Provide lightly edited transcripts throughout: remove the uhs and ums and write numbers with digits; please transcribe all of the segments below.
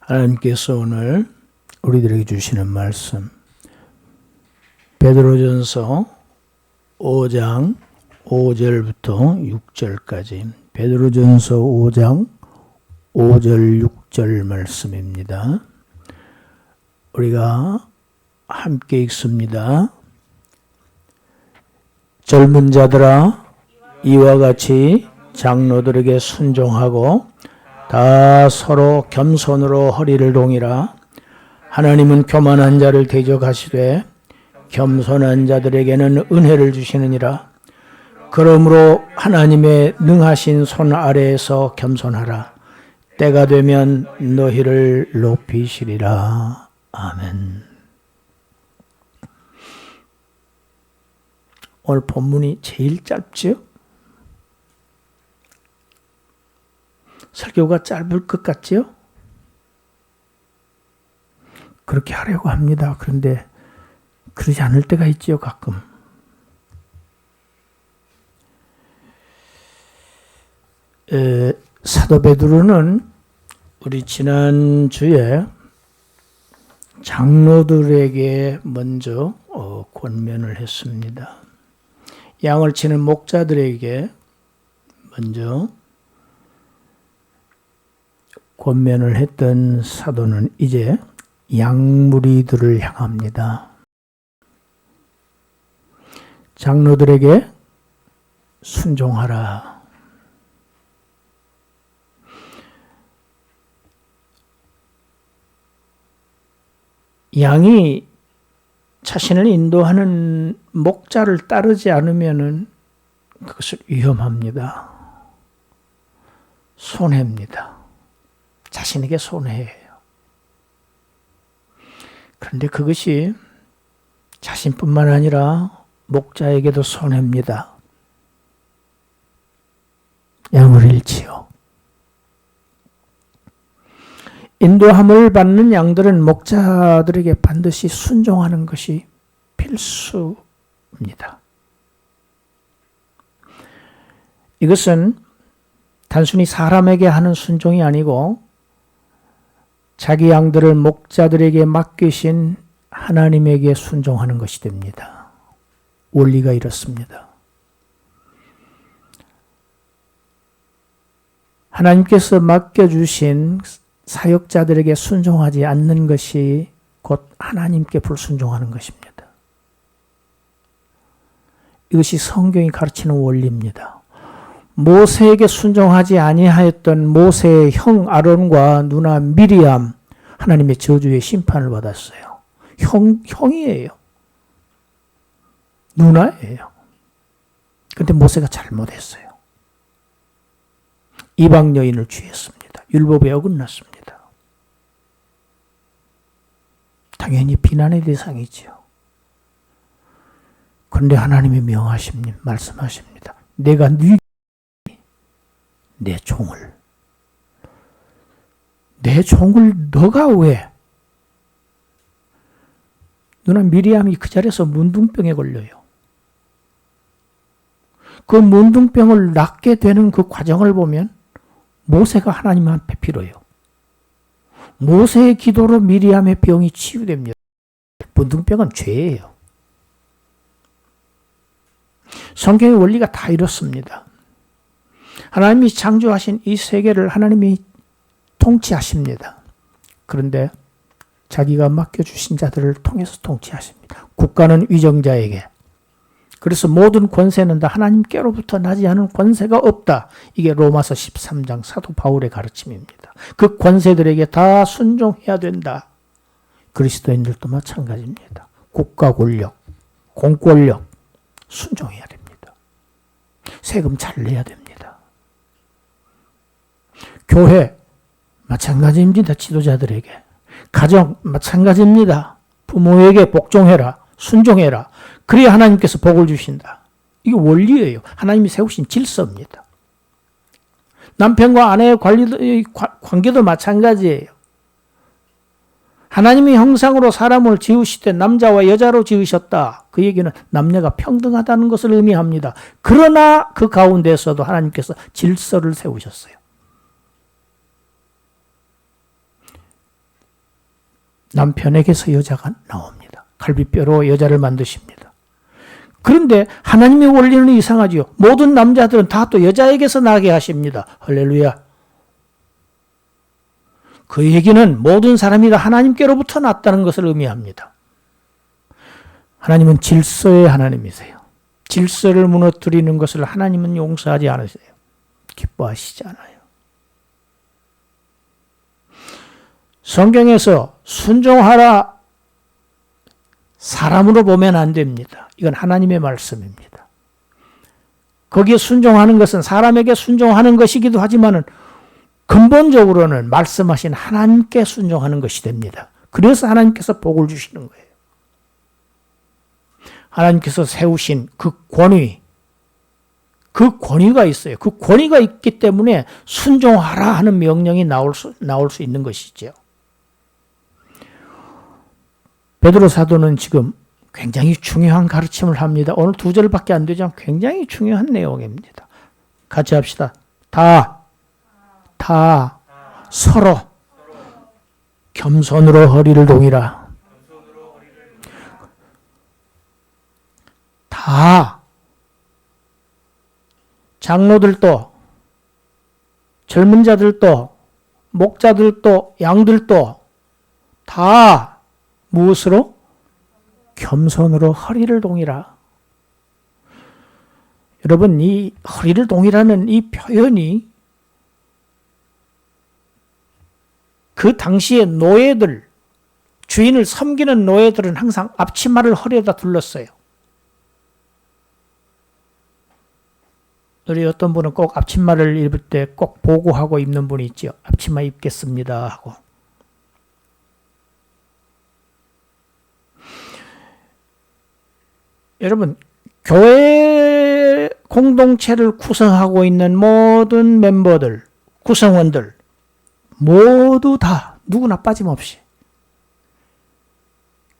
하나님께서 오늘 우리들에게 주시는 말씀 베드로전서 5장 5절부터 6절까지 베드로전서 5장 5절 6절 말씀입니다. 우리가 함께 읽습니다. 젊은 자들아 이와 같이 장로들에게 순종하고 다 서로 겸손으로 허리를 동이라. 하나님은 교만한 자를 대적하시되 겸손한 자들에게는 은혜를 주시느니라. 그러므로 하나님의 능하신 손 아래에서 겸손하라. 때가 되면 너희를 높이시리라. 아멘. 오늘 본문이 제일 짧죠? 설교가 짧을 것 같죠? 그렇게 하려고 합니다. 그런데 그러지 않을 때가 있지요, 가끔. 사도 베드로는 우리 지난주에 장로들에게 먼저 권면을 했습니다. 양을 치는 목자들에게 먼저 권면을 했던 사도는 이제 양무리들을 향합니다. 장로들에게 순종하라. 양이 자신을 인도하는 목자를 따르지 않으면 그것은 위험합니다. 손해입니다. 자신에게 손해예요. 그런데 그것이 자신뿐만 아니라 목자에게도 손해입니다. 양을 잃지요. 인도함을 받는 양들은 목자들에게 반드시 순종하는 것이 필수입니다. 이것은 단순히 사람에게 하는 순종이 아니고 자기 양들을 목자들에게 맡기신 하나님에게 순종하는 것이 됩니다. 원리가 이렇습니다. 하나님께서 맡겨주신 사역자들에게 순종하지 않는 것이 곧 하나님께 불순종하는 것입니다. 이것이 성경이 가르치는 원리입니다. 모세에게 순종하지 아니하였던 모세의 형 아론과 누나 미리암, 하나님의 저주의 심판을 받았어요. 형이에요. 누나예요. 그런데 모세가 잘못했어요. 이방 여인을 취했습니다. 율법에 어긋났습니다. 당연히 비난의 대상이죠. 그런데 하나님이 명하십니다. 말씀하십니다. 내가 내 종을 너가 왜? 누나 미리암이 그 자리에서 문둥병에 걸려요. 그 문둥병을 낫게 되는 그 과정을 보면 모세가 하나님 앞에 빌어요. 모세의 기도로 미리암의 병이 치유됩니다. 문둥병은 죄예요. 성경의 원리가 다 이렇습니다. 하나님이 창조하신 이 세계를 하나님이 통치하십니다. 그런데 자기가 맡겨주신 자들을 통해서 통치하십니다. 국가는 위정자에게. 그래서 모든 권세는 다 하나님께로부터 나지 않은 권세가 없다. 이게 로마서 13장 사도 바울의 가르침입니다. 그 권세들에게 다 순종해야 된다. 그리스도인들도 마찬가지입니다. 국가 권력, 공권력 순종해야 됩니다. 세금 잘 내야 됩니다. 교회 마찬가지입니다. 지도자들에게. 가정 마찬가지입니다. 부모에게 복종해라. 순종해라. 그래야 하나님께서 복을 주신다. 이게 원리예요. 하나님이 세우신 질서입니다. 남편과 아내의 관계도 마찬가지예요. 하나님이 형상으로 사람을 지으시되 남자와 여자로 지으셨다. 그 얘기는 남녀가 평등하다는 것을 의미합니다. 그러나 그 가운데서도 하나님께서 질서를 세우셨어요. 남편에게서 여자가 나옵니다. 갈비뼈로 여자를 만드십니다. 그런데 하나님의 원리는 이상하지요. 모든 남자들은 다 또 여자에게서 나게 하십니다. 할렐루야. 그 얘기는 모든 사람이 다 하나님께로부터 났다는 것을 의미합니다. 하나님은 질서의 하나님이세요. 질서를 무너뜨리는 것을 하나님은 용서하지 않으세요. 기뻐하시지 않아요. 성경에서 순종하라 사람으로 보면 안 됩니다. 이건 하나님의 말씀입니다. 거기에 순종하는 것은 사람에게 순종하는 것이기도 하지만 근본적으로는 말씀하신 하나님께 순종하는 것이 됩니다. 그래서 하나님께서 복을 주시는 거예요. 하나님께서 세우신 그 권위가 있어요. 그 권위가 있기 때문에 순종하라 하는 명령이 나올 수 있는 것이죠. 베드로 사도는 지금 굉장히 중요한 가르침을 합니다. 오늘 2절밖에 안 되지만 굉장히 중요한 내용입니다. 같이 합시다. 다 서로 겸손으로 허리를 동이라. 다 장로들도 젊은 자들도 목자들도 양들도 다 무엇으로? 겸손으로 허리를 동이라. 여러분, 이 허리를 동이라는 이 표현이 그 당시의 노예들, 주인을 섬기는 노예들은 항상 앞치마를 허리에다 둘렀어요. 우리 어떤 분은 꼭 앞치마를 입을 때 꼭 보고하고 입는 분이 있죠. 앞치마 입겠습니다 하고. 여러분, 교회 공동체를 구성하고 있는 모든 멤버들, 구성원들 모두 다 누구나 빠짐없이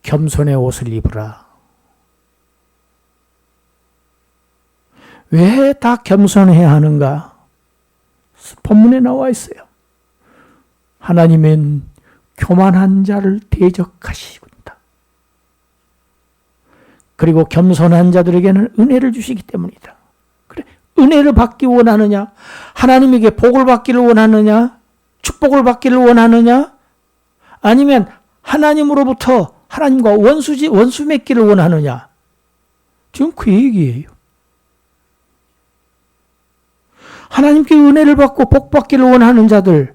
겸손의 옷을 입으라. 왜 다 겸손해야 하는가? 본문에 나와 있어요. 하나님은 교만한 자를 대적하시군다. 그리고 겸손한 자들에게는 은혜를 주시기 때문이다. 그래, 은혜를 받기 원하느냐? 하나님에게 복을 받기를 원하느냐? 축복을 받기를 원하느냐? 아니면 하나님으로부터 하나님과 원수 맺기를 원하느냐? 지금 그 얘기예요. 하나님께 은혜를 받고 복 받기를 원하는 자들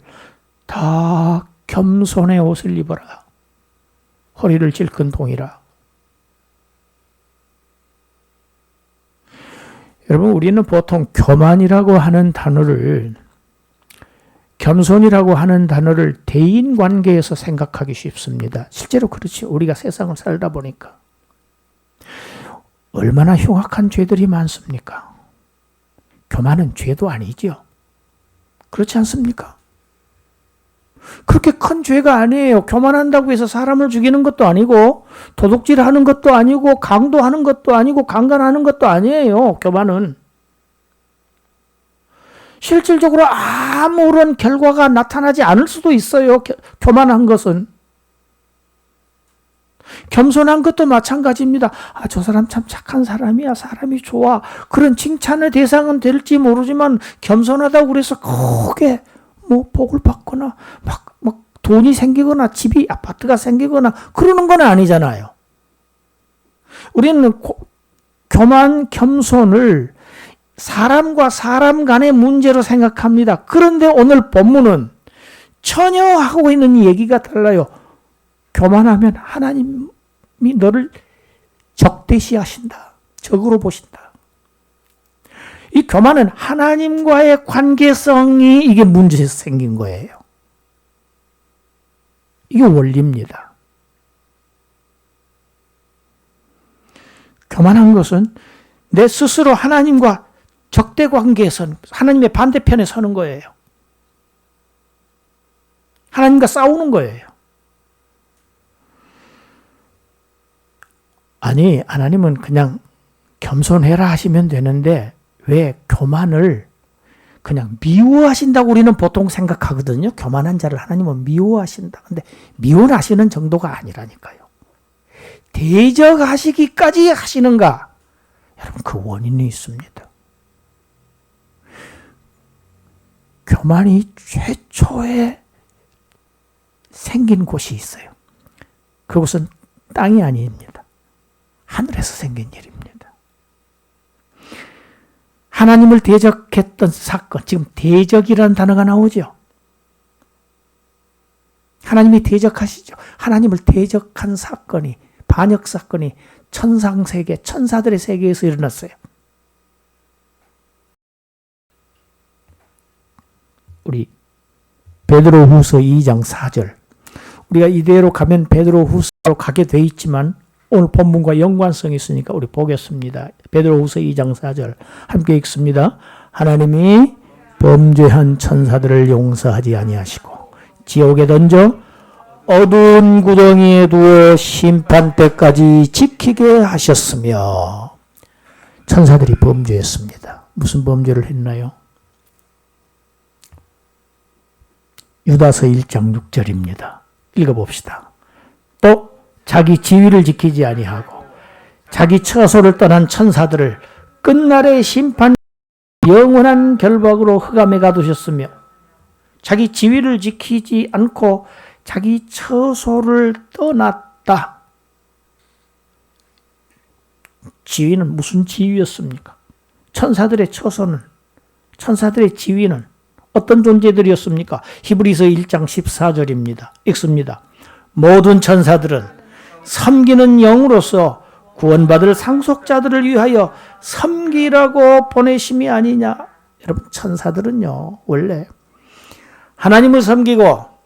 다 겸손의 옷을 입어라. 허리를 질끈 동이라. 여러분, 우리는 보통 교만이라고 하는 단어를, 겸손이라고 하는 단어를 대인관계에서 생각하기 쉽습니다. 실제로 그렇죠. 우리가 세상을 살다 보니까. 얼마나 흉악한 죄들이 많습니까? 교만은 죄도 아니죠. 그렇지 않습니까? 그렇게 큰 죄가 아니에요. 교만한다고 해서 사람을 죽이는 것도 아니고 도둑질하는 것도 아니고 강도하는 것도 아니고 강간하는 것도 아니에요. 교만은. 실질적으로 아무런 결과가 나타나지 않을 수도 있어요. 교만한 것은. 겸손한 것도 마찬가지입니다. 아, 저 사람 참 착한 사람이야. 사람이 좋아. 그런 칭찬의 대상은 될지 모르지만 겸손하다고 그래서 크게 복을 받거나 막 돈이 생기거나 집이 아파트가 생기거나 그러는 건 아니잖아요. 우리는 교만, 겸손을 사람과 사람 간의 문제로 생각합니다. 그런데 오늘 본문은 전혀 하고 있는 얘기가 달라요. 교만하면 하나님이 너를 적대시하신다. 적으로 보신다. 이 교만은 하나님과의 관계성이 이게 문제에서 생긴 거예요. 이게 원리입니다. 교만한 것은 내 스스로 하나님과 적대 관계에서 하나님의 반대편에 서는 거예요. 하나님과 싸우는 거예요. 아니, 하나님은 그냥 겸손해라 하시면 되는데 왜 교만을 그냥 미워하신다고 우리는 보통 생각하거든요. 교만한 자를 하나님은 미워하신다. 근데 미워하시는 정도가 아니라니까요. 대적하시기까지 하시는가? 여러분, 그 원인이 있습니다. 교만이 최초에 생긴 곳이 있어요. 그곳은 땅이 아닙니다. 하늘에서 생긴 일입니다. 하나님을 대적했던 사건, 지금 대적이라는 단어가 나오죠. 하나님이 대적하시죠. 하나님을 대적한 사건이, 반역 사건이 천상세계, 천사들의 세계에서 일어났어요. 우리 베드로후서 2장 4절. 우리가 이대로 가면 베드로후서로 가게 돼 있지만 오늘 본문과 연관성이 있으니까 우리 보겠습니다. 베드로후서 2장 4절 함께 읽습니다. 하나님이 범죄한 천사들을 용서하지 아니하시고 지옥에 던져 어두운 구덩이에 두어 심판 때까지 지키게 하셨으며. 천사들이 범죄했습니다. 무슨 범죄를 했나요? 유다서 1장 6절입니다. 읽어봅시다. 또 자기 지위를 지키지 아니하고 자기 처소를 떠난 천사들을 끝날의 심판 영원한 결박으로 흑암에 가두셨으며. 자기 지위를 지키지 않고 자기 처소를 떠났다. 지위는 무슨 지위였습니까? 천사들의 처소는, 천사들의 지위는 어떤 존재들이었습니까? 히브리서 1장 14절입니다. 읽습니다. 모든 천사들은 섬기는 영으로서 구원받을 상속자들을 위하여 섬기라고 보내심이 아니냐. 여러분, 천사들은요, 원래 하나님을 섬기고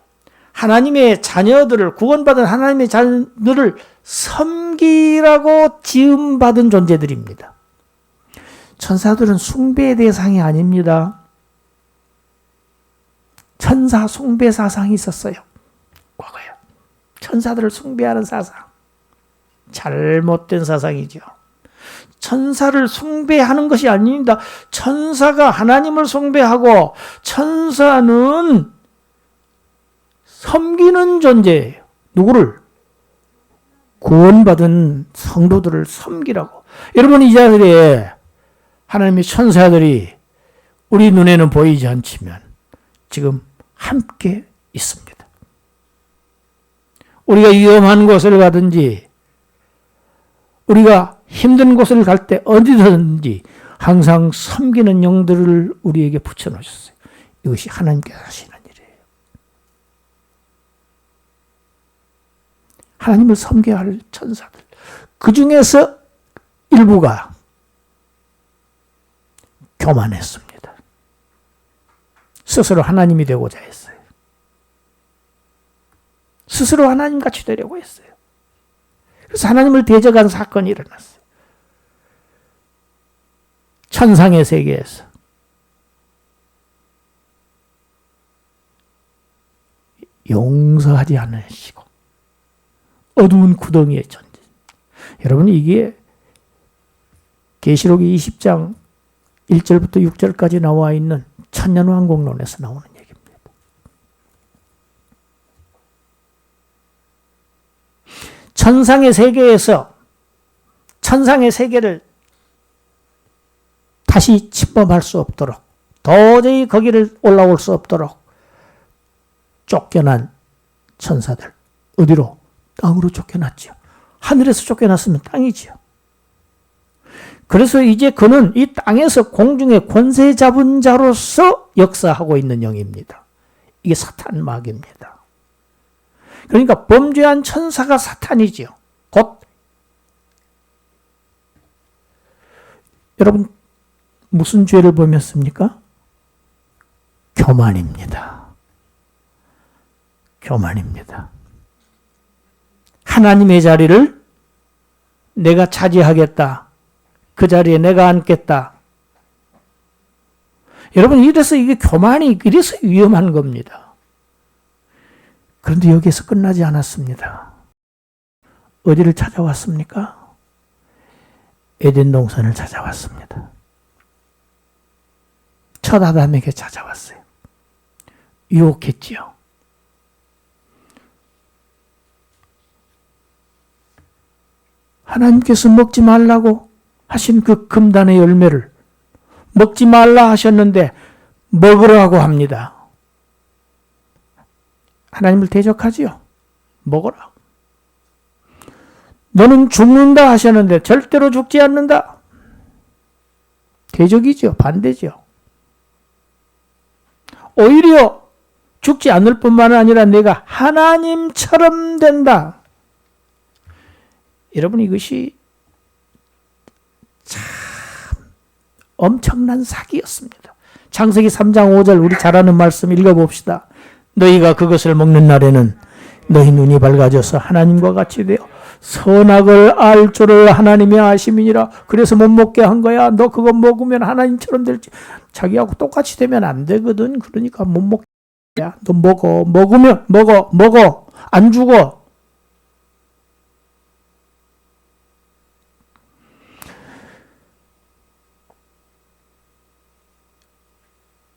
하나님의 자녀들을, 구원받은 하나님의 자녀들을 섬기라고 지음받은 존재들입니다. 천사들은 숭배의 대상이 아닙니다. 천사 숭배 사상이 있었어요. 과거에. 천사들을 숭배하는 사상. 잘못된 사상이죠. 천사를 숭배하는 것이 아닙니다. 천사가 하나님을 숭배하고 천사는 섬기는 존재예요. 누구를? 구원받은 성도들을 섬기라고. 여러분, 이 자리에 하나님의 천사들이 우리 눈에는 보이지 않지만 지금 함께 있습니다. 우리가 위험한 곳을 가든지 우리가 힘든 곳을 갈 때 어디든지 항상 섬기는 영들을 우리에게 붙여놓으셨어요. 이것이 하나님께서 하시는 일이에요. 하나님을 섬겨야 할 천사들. 그 중에서 일부가 교만했습니다. 스스로 하나님이 되고자 했어요. 스스로 하나님같이 되려고 했어요. 그래서 하나님을 대적한 사건이 일어났어요. 천상의 세계에서. 용서하지 않으시고 어두운 구덩이의 존재. 여러분, 이게 계시록 20장 1절부터 6절까지 나와 있는 천년왕국론에서 나오는 얘기입니다. 천상의 세계에서 천상의 세계를 다시 침범할 수 없도록, 도저히 거기를 올라올 수 없도록 쫓겨난 천사들. 어디로? 땅으로 쫓겨났죠. 하늘에서 쫓겨났으면 땅이지요. 그래서 이제 그는 이 땅에서 공중의 권세 잡은 자로서 역사하고 있는 영입니다. 이게 사탄 마귀입니다. 그러니까 범죄한 천사가 사탄이지요. 곧 여러분, 무슨 죄를 범했습니까? 교만입니다. 교만입니다. 하나님의 자리를 내가 차지하겠다. 그 자리에 내가 앉겠다. 여러분, 이래서 이게 교만이 이래서 위험한 겁니다. 그런데 여기에서 끝나지 않았습니다. 어디를 찾아왔습니까? 에덴 동산을 찾아왔습니다. 첫 아담에게 찾아왔어요. 유혹했지요. 하나님께서 먹지 말라고 하신 그 금단의 열매를 먹지 말라 하셨는데 먹으라고 합니다. 하나님을 대적하지요. 먹어라. 너는 죽는다 하셨는데 절대로 죽지 않는다. 대적이죠. 반대죠. 오히려 죽지 않을 뿐만 아니라 내가 하나님처럼 된다. 여러분, 이것이 참 엄청난 사기였습니다. 창세기 3장 5절 우리 잘 아는 말씀 읽어봅시다. 너희가 그것을 먹는 날에는 너희 눈이 밝아져서 하나님과 같이 되어 선악을 알 줄을 하나님이 아심이니라. 그래서 못 먹게 한 거야. 너 그거 먹으면 하나님처럼 될지. 자기하고 똑같이 되면 안 되거든. 그러니까 못 먹게. 너 먹어. 먹으면 먹어. 안 죽어.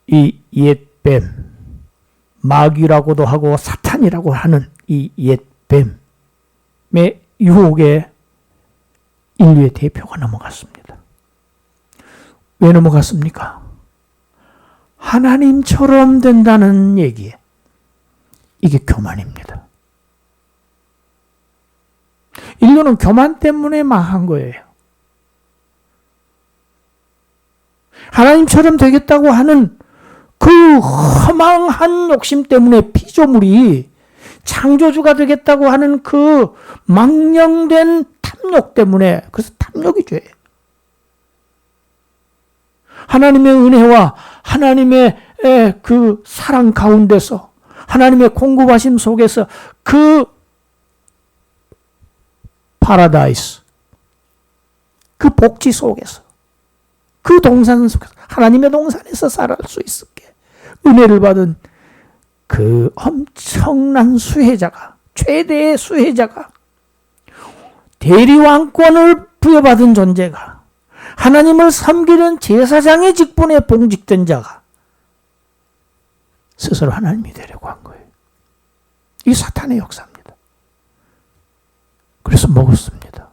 이 옛뱀, 마귀라고도 하고 사탄이라고 하는 이 옛뱀의 유혹에 인류의 대표가 넘어갔습니다. 왜 넘어갔습니까? 하나님처럼 된다는 얘기에 이게 교만입니다. 인류는 교만 때문에 망한 거예요. 하나님처럼 되겠다고 하는 그 허망한 욕심 때문에 피조물이 창조주가 되겠다고 하는 그 망령된 탐욕 때문에, 그래서 탐욕이 죄예요. 하나님의 은혜와 하나님의 그 사랑 가운데서, 하나님의 공급하심 속에서 그 파라다이스, 그 복지 속에서, 그 동산 속에서, 하나님의 동산에서 살아갈 수 있게 은혜를 받은 그 엄청난 수혜자가, 최대의 수혜자가, 대리왕권을 부여받은 존재가, 하나님을 섬기는 제사장의 직분에 봉직된 자가 스스로 하나님이 되려고 한 거예요. 이 사탄의 역사입니다. 그래서 먹었습니다.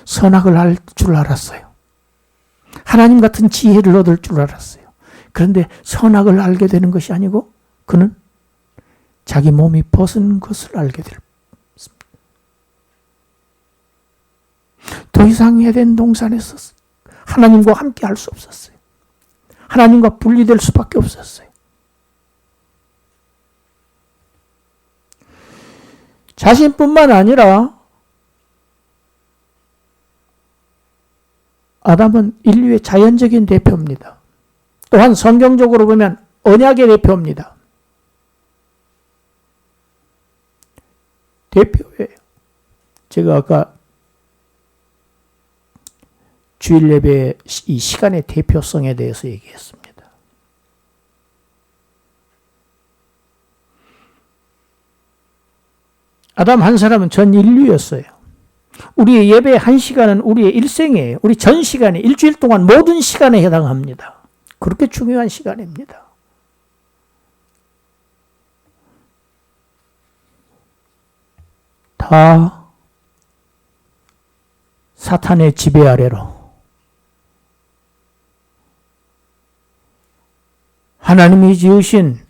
선악을 알 줄 알았어요. 하나님 같은 지혜를 얻을 줄 알았어요. 그런데 선악을 알게 되는 것이 아니고 그는 자기 몸이 벗은 것을 알게 됩니다. 더 이상 에덴 동산에서 하나님과 함께 할 수 없었어요. 하나님과 분리될 수밖에 없었어요. 자신뿐만 아니라 아담은 인류의 자연적인 대표입니다. 또한 성경적으로 보면 언약의 대표입니다. 대표예요. 제가 아까 주일 예배의 이 시간의 대표성에 대해서 얘기했습니다. 아담 한 사람은 전 인류였어요. 우리의 예배 한 시간은 우리의 일생이에요. 우리 전 시간이 일주일 동안 모든 시간에 해당합니다. 그렇게 중요한 시간입니다. 다 사탄의 지배 아래로 하나님이 지으신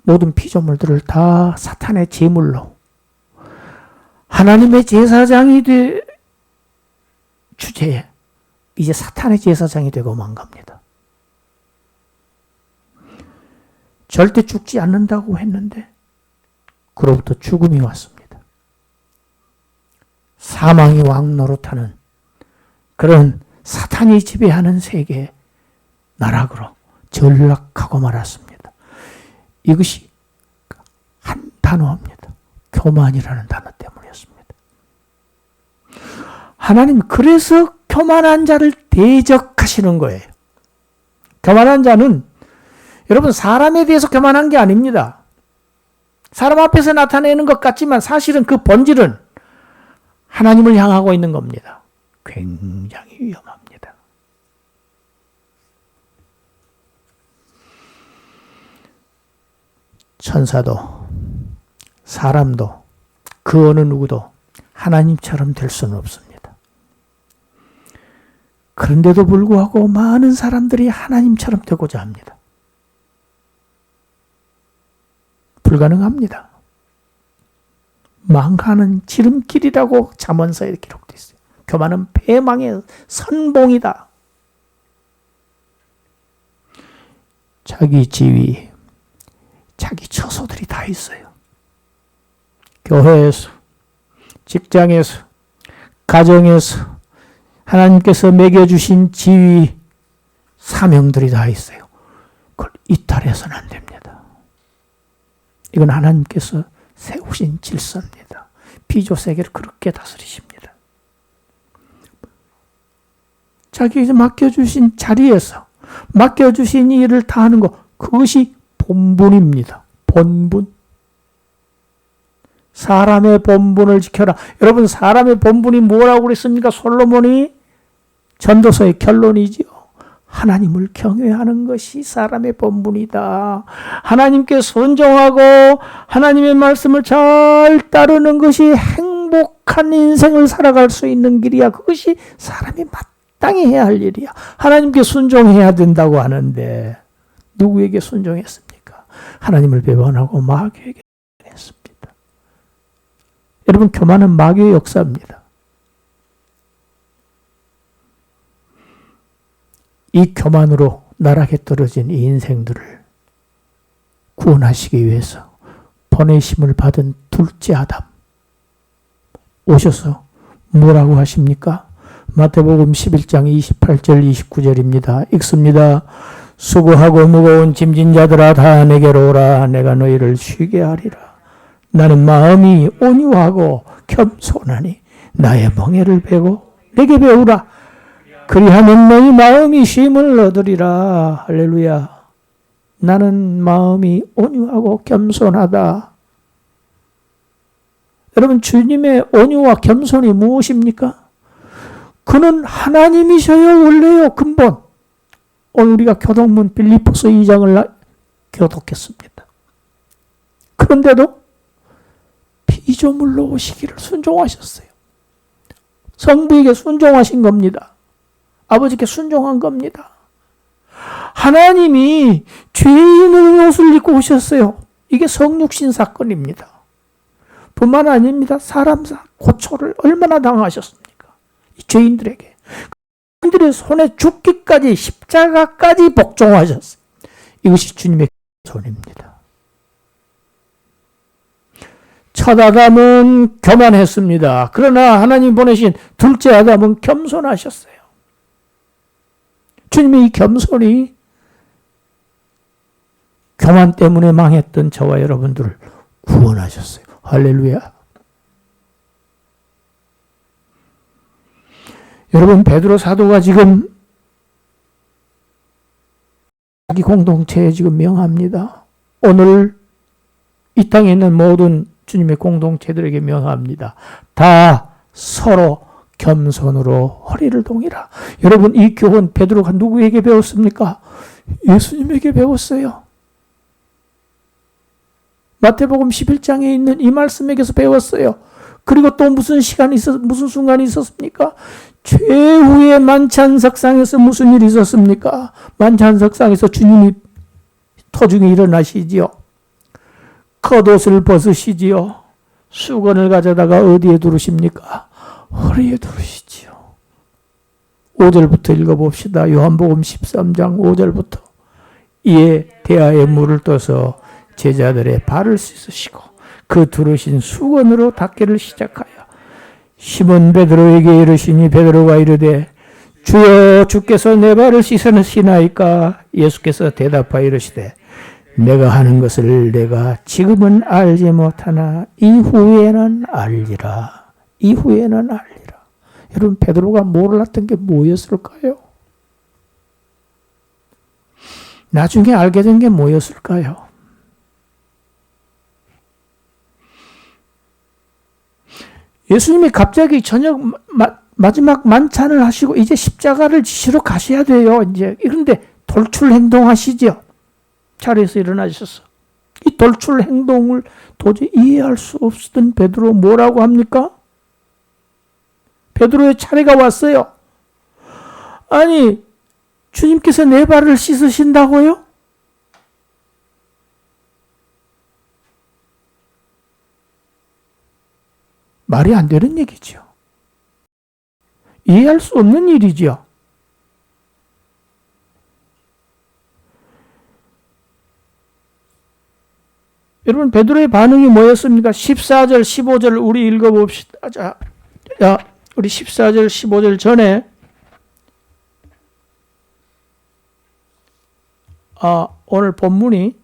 모든 피조물들을 다 사탄의 제물로 하나님의 제사장이 주제에 이제 사탄의 제사장이 되고 만 겁니다. 절대 죽지 않는다고 했는데 그로부터 죽음이 왔습니다. 사망이 왕 노릇하는 그런 사탄이 지배하는 세계의 나락으로 전락하고 말았습니다. 이것이 한 단어입니다. 교만이라는 단어 때문이었습니다. 하나님 그래서 교만한 자를 대적하시는 거예요. 교만한 자는 여러분 사람에 대해서 교만한 게 아닙니다. 사람 앞에서 나타내는 것 같지만 사실은 그 본질은 하나님을 향하고 있는 겁니다. 굉장히 위험합니다. 천사도 사람도 그 어느 누구도 하나님처럼 될 수는 없습니다. 그런데도 불구하고 많은 사람들이 하나님처럼 되고자 합니다. 불가능합니다. 망하는 지름길이라고 잠언서에 기록되어 있어요. 교만은 패망의 선봉이다. 자기 지위, 자기 처소들이 다 있어요. 교회에서, 직장에서, 가정에서 하나님께서 매겨주신 지위, 사명들이 다 있어요. 그걸 이탈해서는 안 됩니다. 이건 하나님께서 세우신 질서입니다. 비조세계를 그렇게 다스리십니다. 자기에게 맡겨주신 자리에서 맡겨주신 일을 다 하는 것, 그것이 본분입니다. 본분. 사람의 본분을 지켜라. 여러분, 사람의 본분이 뭐라고 그랬습니까? 솔로몬이 전도서의 결론이지요. 하나님을 경외하는 것이 사람의 본분이다. 하나님께 순종하고 하나님의 말씀을 잘 따르는 것이 행복한 인생을 살아갈 수 있는 길이야. 그것이 사람이 마땅히 해야 할 일이야. 하나님께 순종해야 된다고 하는데 누구에게 순종했습니까? 하나님을 배반하고 마귀에게 했습니다. 여러분, 교만은 마귀의 역사입니다. 이 교만으로 나락에 떨어진 이 인생들을 구원하시기 위해서 보내심을 받은 둘째 아담 오셔서 뭐라고 하십니까? 마태복음 11장 28절 29절입니다. 읽습니다. 수고하고 무거운 짐진 자들아 다 내게로 오라. 내가 너희를 쉬게 하리라. 나는 마음이 온유하고 겸손하니 나의 멍에를 베고 내게 배우라. 그리하면 너희 마음이 쉼을 얻으리라. 할렐루야. 나는 마음이 온유하고 겸손하다. 여러분, 주님의 온유와 겸손이 무엇입니까? 그는 하나님이셔요. 원래요. 근본. 오늘 우리가 교독문 빌립보서 2장을 교독했습니다. 그런데도 피조물로 오시기를 순종하셨어요. 성부에게 순종하신 겁니다. 아버지께 순종한 겁니다. 하나님이 죄인의 옷을 입고 오셨어요. 이게 성육신 사건입니다. 뿐만 아닙니다. 사람 고초를 얼마나 당하셨습니까? 이 죄인들에게. 그들의 손에 죽기까지 십자가까지 복종하셨어요. 이것이 주님의 손입니다. 첫 아담은 교만했습니다. 그러나 하나님 보내신 둘째 아담은 겸손하셨어요. 주님의 이 겸손이 교만 때문에 망했던 저와 여러분들을 구원하셨어요. 할렐루야. 여러분, 베드로 사도가 지금 자기 공동체에 지금 명합니다. 오늘 이 땅에 있는 모든 주님의 공동체들에게 명합니다. 다 서로 겸손으로 허리를 동이라. 여러분, 이 교훈 베드로가 누구에게 배웠습니까? 예수님에게 배웠어요. 마태복음 11장에 있는 이 말씀에게서 배웠어요. 그리고 또 무슨 순간이 있었습니까? 최후의 만찬석상에서 무슨 일이 있었습니까? 만찬석상에서 주님이 토중에 일어나시지요. 겉옷을 벗으시지요. 수건을 가져다가 어디에 두르십니까? 허리에 두르시지요. 5절부터 읽어봅시다. 요한복음 13장 5절부터. 이에 대야에 물을 떠서 제자들의 발을 씻으시고 그 두르신 수건으로 닦기를 시작하여 시몬 베드로에게 이르시니 베드로가 이르되 주여 주께서 내 발을 씻으시나이까? 예수께서 대답하여 이르시되 내가 하는 것을 내가 지금은 알지 못하나 이후에는 알리라. 이후에는 알리라. 여러분, 베드로가 몰랐던 게 뭐였을까요? 나중에 알게 된 게 뭐였을까요? 예수님이 갑자기 저녁 마지막 만찬을 하시고 이제 십자가를 지시러 가셔야 돼요. 이제 그런데 돌출 행동하시죠. 자리에서 일어나셨어. 이 돌출 행동을 도저히 이해할 수 없었던 베드로 뭐라고 합니까? 베드로의 차례가 왔어요. 아니, 주님께서 내 발을 씻으신다고요? 말이 안 되는 얘기죠. 이해할 수 없는 일이죠. 여러분, 베드로의 반응이 뭐였습니까? 14절, 15절 우리 읽어봅시다. 자, 우리 14절, 15절 전에 오늘 본문이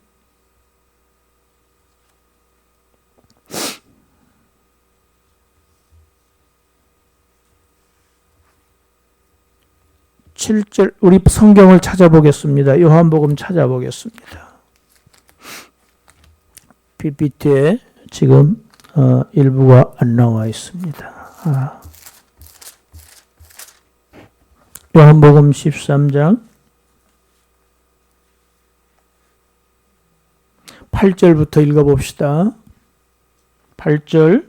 (7절) 우리 성경을 찾아보겠습니다. 요한복음 찾아보겠습니다. PPT에 지금 일부가 안 나와 있습니다. 요한복음 13장 8절부터 읽어봅시다. 8절이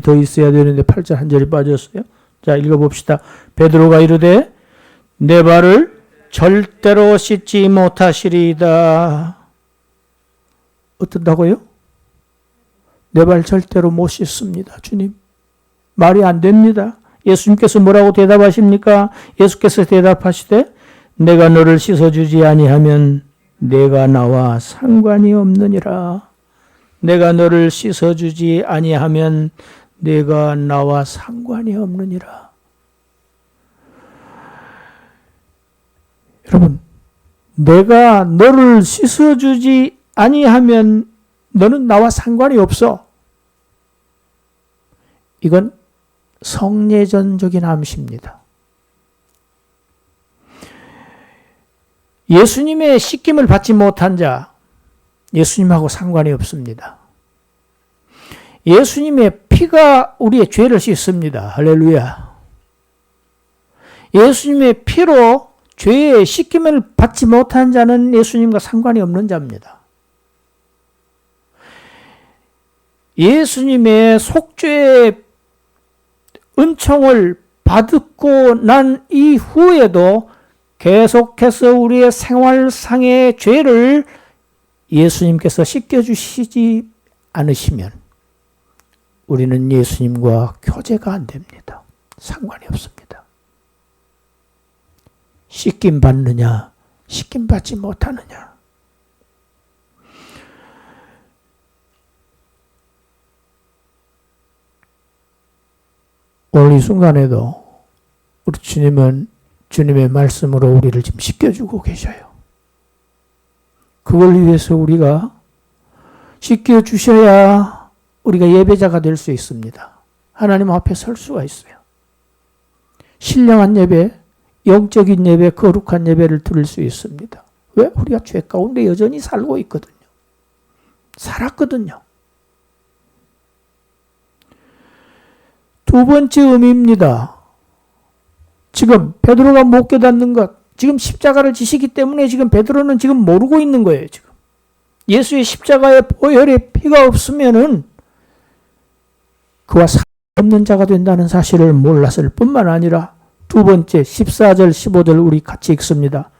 더 있어야 되는데 8절 한 절이 빠졌어요. 자, 읽어봅시다. 베드로가 이르되 내 발을 절대로 씻지 못하시리이다. 어떻다고요? 내 발 절대로 못 씻습니다. 주님. 말이 안 됩니다. 예수님께서 뭐라고 대답하십니까? 예수께서 대답하시되 내가 너를 씻어주지 아니하면 내가 나와 상관이 없느니라. 내가 너를 씻어주지 아니하면 내가 나와 상관이 없느니라. 여러분, 내가 너를 씻어주지 아니하면 너는 나와 상관이 없어. 이건 성례전적인 암시입니다. 예수님의 씻김을 받지 못한 자, 예수님하고 상관이 없습니다. 예수님의 피가 우리의 죄를 씻습니다. 할렐루야. 예수님의 피로 죄의 씻김을 받지 못한 자는 예수님과 상관이 없는 자입니다. 예수님의 속죄의 은총을 받고 난 이후에도 계속해서 우리의 생활상의 죄를 예수님께서 씻겨주시지 않으시면 우리는 예수님과 교제가 안 됩니다. 상관이 없습니다. 씻김 받느냐, 씻김 받지 못하느냐. 오늘 이 순간에도 우리 주님은 주님의 말씀으로 우리를 지금 씻겨주고 계셔요. 그걸 위해서 우리가 씻겨주셔야 우리가 예배자가 될 수 있습니다. 하나님 앞에 설 수가 있어요. 신령한 예배, 영적인 예배, 거룩한 예배를 드릴 수 있습니다. 왜? 우리가 죄 가운데 여전히 살고 있거든요. 살았거든요. 두 번째 의미입니다. 지금 베드로가 못 깨닫는 것, 지금 십자가를 지시기 때문에 지금 베드로는 지금 모르고 있는 거예요. 지금 예수의 십자가에 보혈의 피가 없으면은 그와 상관없는 자가 된다는 사실을 몰랐을 뿐만 아니라 두 번째 14절 15절 우리 같이 읽습니다.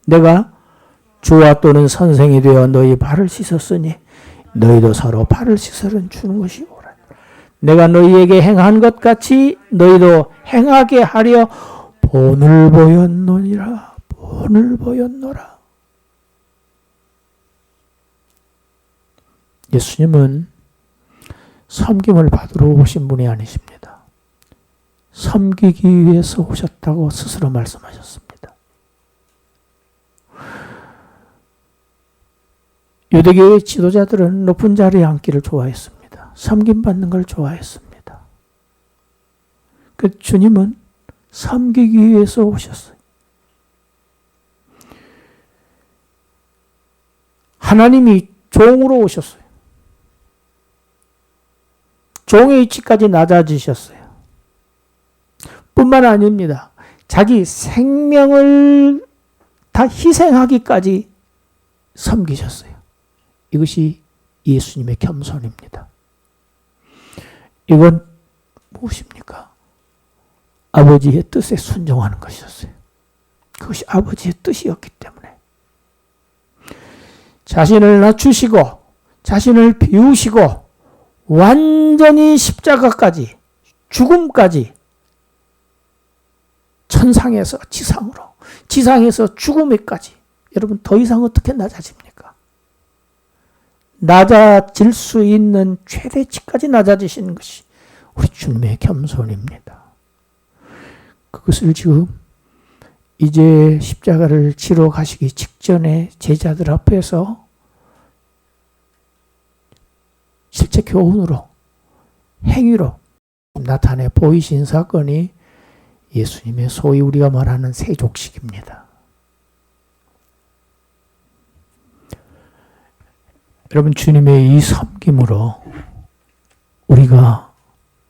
내가 주와 또는 선생이 되어 너희 발을 씻었으니 너희도 서로 발을 씻으는 주는 것이오라. 내가 너희에게 행한 것 같이 너희도 행하게 하려 본을 보였노니라. 본을 보였노라. 예수님은 섬김을 받으러 오신 분이 아니십니다. 섬기기 위해서 오셨다고 스스로 말씀하셨습니다. 유대교의 지도자들은 높은 자리에 앉기를 좋아했습니다. 섬김받는 걸 좋아했습니다. 그 주님은 섬기기 위해서 오셨어요. 하나님이 종으로 오셨어요. 종의 위치까지 낮아지셨어요. 뿐만 아닙니다. 자기 생명을 다 희생하기까지 섬기셨어요. 이것이 예수님의 겸손입니다. 이건 무엇입니까? 아버지의 뜻에 순종하는 것이었어요. 그것이 아버지의 뜻이었기 때문에 자신을 낮추시고 자신을 비우시고 완전히 십자가까지 죽음까지 천상에서 지상으로 지상에서 죽음에까지 여러분 더 이상 어떻게 낮아집니까? 낮아질 수 있는 최대치까지 낮아지시는 것이 우리 주님의 겸손입니다. 그것을 지금 이제 십자가를 지러 가시기 직전에 제자들 앞에서 실제 교훈으로 행위로 나타내 보이신 사건이 예수님의 소위 우리가 말하는 세족식입니다. 여러분 주님의 이 섬김으로 우리가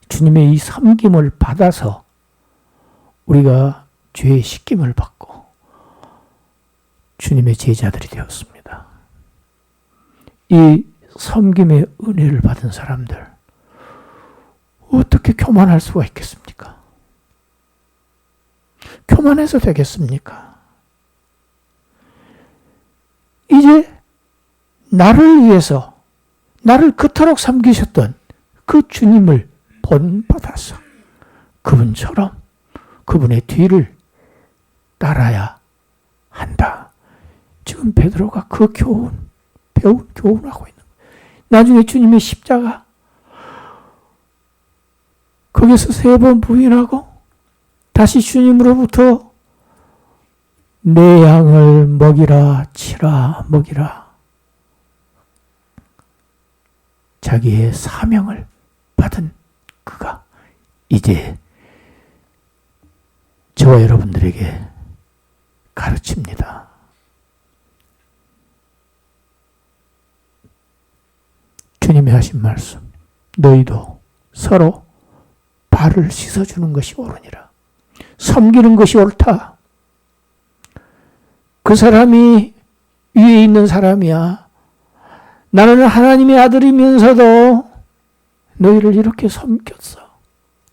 주님의 이 섬김을 받아서 우리가 죄의 씻김을 받고 주님의 제자들이 되었습니다. 이 섬김의 은혜를 받은 사람들 어떻게 교만할 수가 있겠습니까? 교만해서 되겠습니까? 이제 나를 위해서 나를 그토록 섬기셨던 그 주님을 본받아서 그분처럼 그분의 뒤를 따라야 한다. 지금 베드로가 그 배운 교훈하고 있는 거예요. 나중에 주님의 십자가 거기서 3번 부인하고 다시 주님으로부터 내 양을 먹이라 치라 먹이라 자기의 사명을 받은 그가 이제 저와 여러분들에게 가르칩니다. 주님이 하신 말씀, 너희도 서로 발을 씻어주는 것이 옳으니라. 섬기는 것이 옳다. 그 사람이 위에 있는 사람이야. 나는 하나님의 아들이면서도 너희를 이렇게 섬겼어.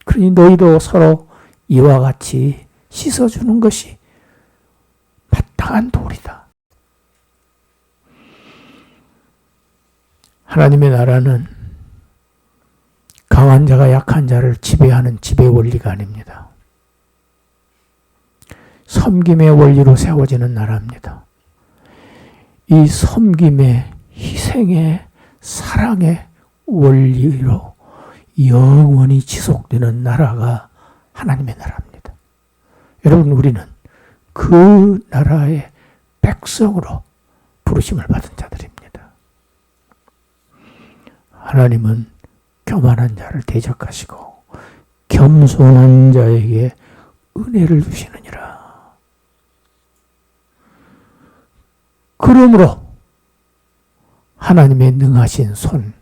그러니 너희도 서로 이와 같이 씻어주는 것이 마땅한 도리다. 하나님의 나라는 강한 자가 약한 자를 지배하는 지배 원리가 아닙니다. 섬김의 원리로 세워지는 나라입니다. 이 섬김의 희생의 사랑의 원리로 영원히 지속되는 나라가 하나님의 나라입니다. 여러분 우리는 그 나라의 백성으로 부르심을 받은 자들입니다. 하나님은 교만한 자를 대적하시고 겸손한 자에게 은혜를 주시느니라. 그러므로 하나님의 능하신 손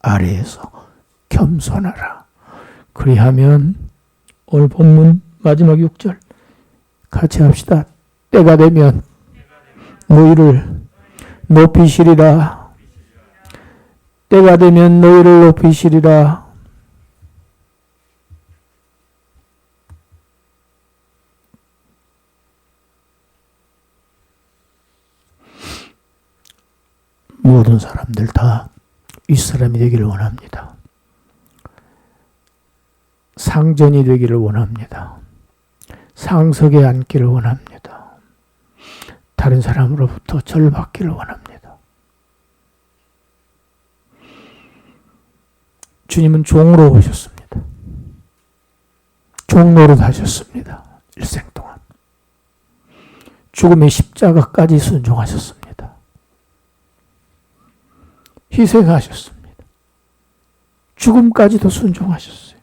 아래에서 겸손하라. 그리하면 오늘 본문 마지막 6절 같이 합시다. 때가 되면 너희를 높이시리라. 때가 되면 너희를 높이시리라. 모든 사람들 다 윗사람이 되기를 원합니다. 상전이 되기를 원합니다. 상석에 앉기를 원합니다. 다른 사람으로부터 절받기를 원합니다. 주님은 종으로 오셨습니다. 종노릇 하셨습니다. 일생 동안. 죽음의 십자가까지 순종하셨습니다. 희생하셨습니다. 죽음까지도 순종하셨어요.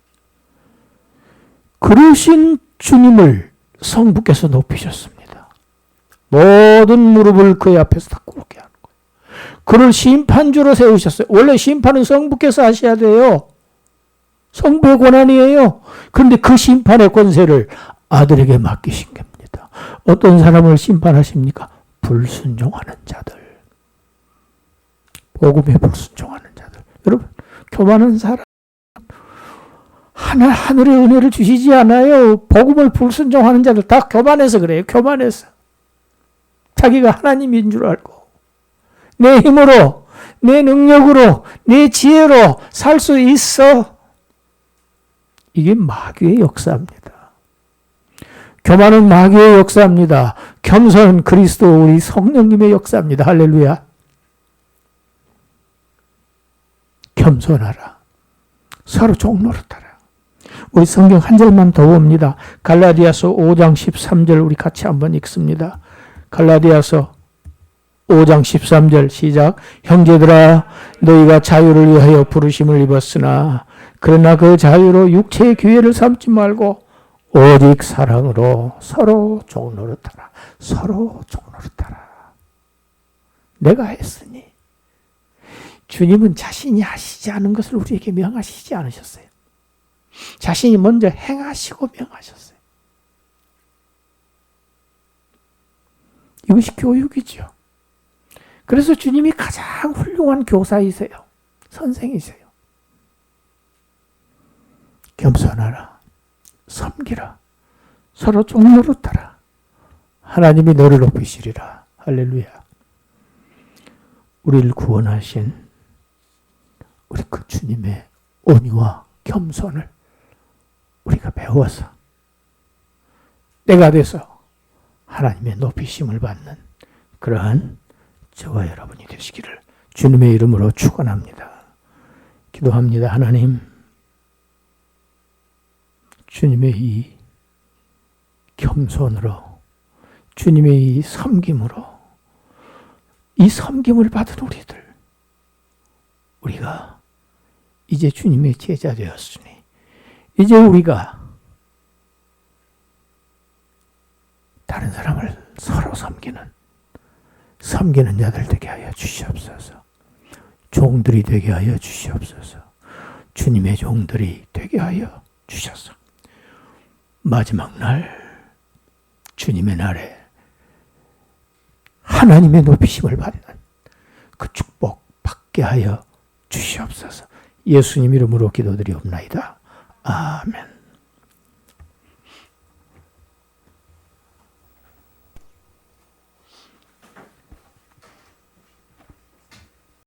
그러신 주님을 성부께서 높이셨습니다. 모든 무릎을 그의 앞에서 다 꿇게 하는 거예요. 그를 심판주로 세우셨어요. 원래 심판은 성부께서 하셔야 돼요. 성부의 권한이에요. 그런데 그 심판의 권세를 아들에게 맡기신 겁니다. 어떤 사람을 심판하십니까? 불순종하는 자들. 복음에 불순종하는 자들. 여러분, 교만한 사람 하늘의 은혜를 주시지 않아요. 복음을 불순종하는 자들 다 교만해서 그래요. 교만해서. 자기가 하나님인 줄 알고 내 힘으로, 내 능력으로, 내 지혜로 살 수 있어. 이게 마귀의 역사입니다. 교만은 마귀의 역사입니다. 겸손은 그리스도 우리 성령님의 역사입니다. 할렐루야. 겸손하라. 서로 종노릇하라. 우리 성경 한 절만 더 봅니다. 갈라디아서 5장 13절 우리 같이 한번 읽습니다. 갈라디아서 5장 13절 시작. 형제들아 너희가 자유를 위하여 부르심을 입었으나 그러나 그 자유로 육체의 기회를 삼지 말고 오직 사랑으로 서로 종노릇하라. 서로 종노릇하라. 내가 했으니. 주님은 자신이 하시지 않은 것을 우리에게 명하시지 않으셨어요. 자신이 먼저 행하시고 명하셨어요. 이것이 교육이죠. 그래서 주님이 가장 훌륭한 교사이세요. 선생이세요. 겸손하라. 섬기라. 서로 종노릇하라. 하나님이 너를 높이시리라. 할렐루야. 우리를 구원하신 우리 그 주님의 온유와 겸손을 우리가 배워서 때가 돼서 하나님의 높이심을 받는 그러한 저와 여러분이 되시기를 주님의 이름으로 축원합니다. 기도합니다. 하나님, 주님의 이 겸손으로, 주님의 이 섬김으로, 이 섬김을 받은 우리가 이제 주님의 제자 되었으니 이제 우리가 다른 사람을 서로 섬기는 자들 되게 하여 주시옵소서. 종들이 되게 하여 주시옵소서. 주님의 종들이 되게 하여 주셔서 마지막 날 주님의 날에 하나님의 높이심을 받는 그 축복 받게 하여 주시옵소서. 예수님 이름으로 기도드리옵나이다. 아멘.